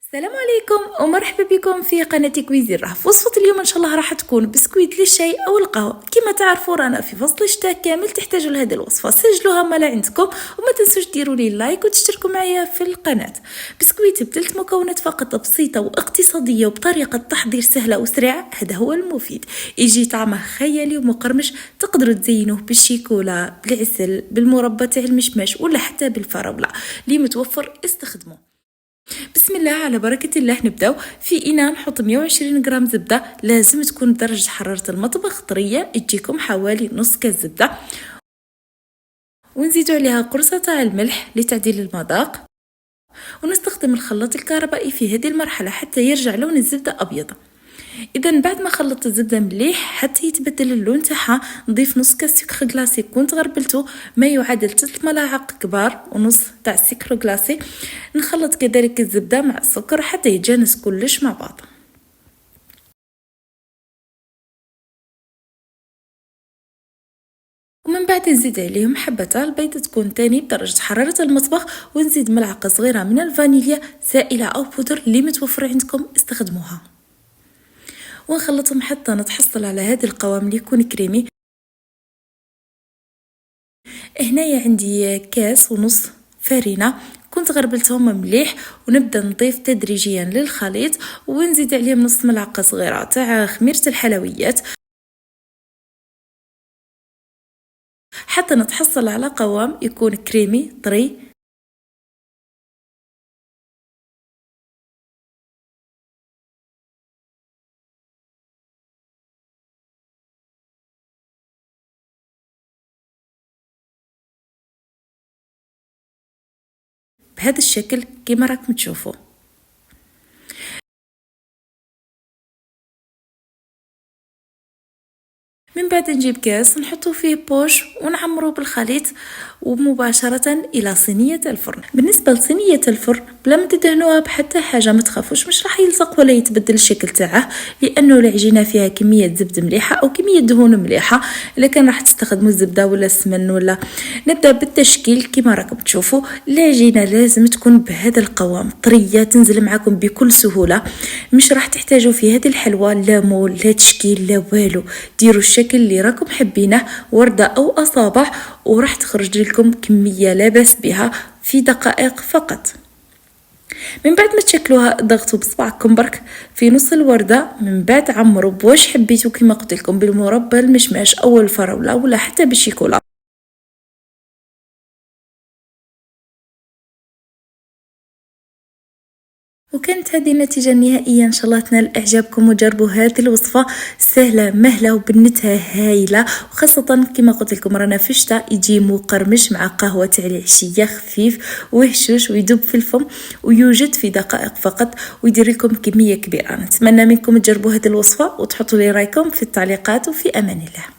السلام عليكم ومرحبا بكم في قناة كويزين. في وصفة اليوم ان شاء الله راح تكون بسكويت للشاي او القهوة. كما تعرفوا رانا في فصل الشتاء كامل تحتاجوا لهذه الوصفة، سجلوها ما لا عندكم وما تنسوش ديروا لي لايك وتشتركوا معايا في القناة. بسكويت ب3 مكونات فقط، بسيطة واقتصادية وبطريقة تحضير سهلة وسريعة، هذا هو المفيد. يجي طعمه خيالي ومقرمش، تقدروا تزينوه بالشيكولا، بالعسل، بالمربى تاع المشماش ولا حتى بالفراولة اللي متوفر استخدموه. بسم الله على بركة الله. نبداو في إناء نحط 120 غرام زبدة، لازم تكون بدرجة حرارة المطبخ طرية، تجيكم حوالي نص كاس زبدة، ونزيدوا عليها قرصة تاع الملح لتعديل المذاق، ونستخدم الخلاط الكهربائي في هذه المرحلة حتى يرجع لون الزبدة أبيض. اذا بعد ما خلطت الزبده مليح حتى يتبدل اللون تاعها، نضيف نص كاس سكر غلاسي كنت غربلته، ما يعادل 3 ملاعق كبار ونص تاع السكر غلاسي. نخلط كذلك الزبده مع السكر حتى يتجانس كلش مع بعض. ومن بعد نزيد عليهم حبة البيض تكون تاني بدرجة حرارة المطبخ، ونزيد ملعقة صغيرة من الفانيليا سائلة أو بودر اللي متوفر عندكم استخدموها، ونخلطهم حتى نتحصل على هذا القوام اللي يكون كريمي. هنايا عندي كاس ونص فرينة كنت غربلتهم مليح، ونبدا نضيف تدريجيا للخليط ونزيد عليهم نص ملعقه صغيره تاع خميره الحلويات حتى نتحصل على قوام يكون كريمي طري. بهذا الشكل كما راكم تشوفوا. من بعد نجيب كاس نحطو فيه بوش ونعمروه بالخليط ومباشرة إلى صينية الفرن. بالنسبة لصينية الفرن بلا ما تدهنوها بحتى حاجة، ما تخافوش مش راح يلصق ولا يتبدل الشكل تاعه، لأنه العجينة فيها كمية زبد مليحة أو كمية دهون مليحة. إذا كان راح تستخدموا الزبدة ولا السمن ولا. نبدأ بالتشكيل كما راكم تشوفوا. العجينة لازم تكون بهذا القوام طرية تنزل معكم بكل سهولة، مش راح تحتاجوا في هذه الحلوى لا مول لا تشكيل لا والو. ديروا الشكل اللي راكم حبينه، وردة أو أصابع، وراح تخرج لكم كمية لا بأس بها في دقائق فقط. من بعد ما تشكلوها ضغطوا بصبعكم برك في نص الوردة، من بعد عمروا بواش حبيتوا كما قلت لكم، بالمربى المشماش أو الفراولة ولا حتى بالشيكولا. وكانت هذه النتيجة النهائية. إن شاء الله تنال إعجابكم وجربوا هذه الوصفة سهلة مهلة وبنتها هايلة، وخاصة كما قلت لكم رانا في الشتاء يجي مقرمش مع قهوة تاع العشية خفيف وهشوش ويدوب في الفم ويوجد في دقائق فقط ويدير لكم كمية كبيرة. نتمنى منكم تجربوا هذه الوصفة وتحطوا لي رايكم في التعليقات، وفي أمان الله.